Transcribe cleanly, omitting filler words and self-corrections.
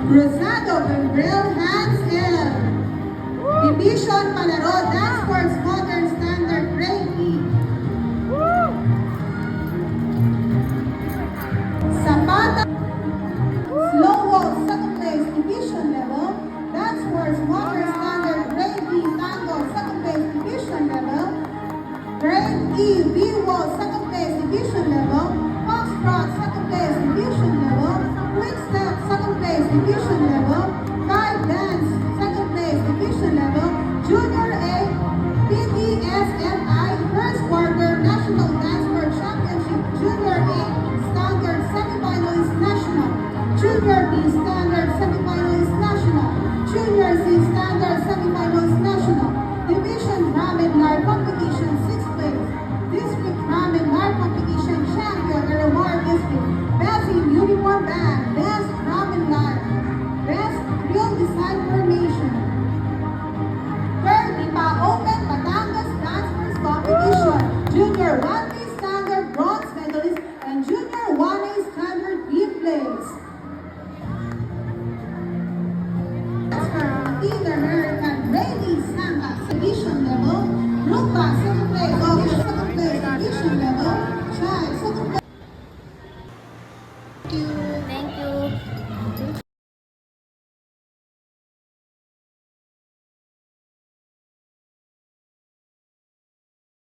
Rosado Gabriel Hands L. Division Palaro Dance Sports Modern Standard Grade E. Zapata Slow Walk second place division level. Dance Sports Modern Standard Grade B Tango second place division level. Grade E V-Wall second place division level. Foxtrot second place division level. Quick Step second place division level. Five Dance second place division level. Junior A PDSMI first quarter National Dance World Championship. Junior A Standard Semifinalist National. Junior B Standard Semifinalist National. Junior C Standard Semifinalist National. Division Drum and Lyre Competition 6th place. District Drum and Lyre Competition Champion Aramar District. Best in Uniform Band. Best Drum and Lyre. Best Real Design Formation. Third, Lipa Open Batangas Dancers Competition. Junior 1A Standard Bronze Medalist and Junior 1A Standard 5th place. In the American Ready Samba Division level, Rupa second place, second place division level, Chai second place. Thank you.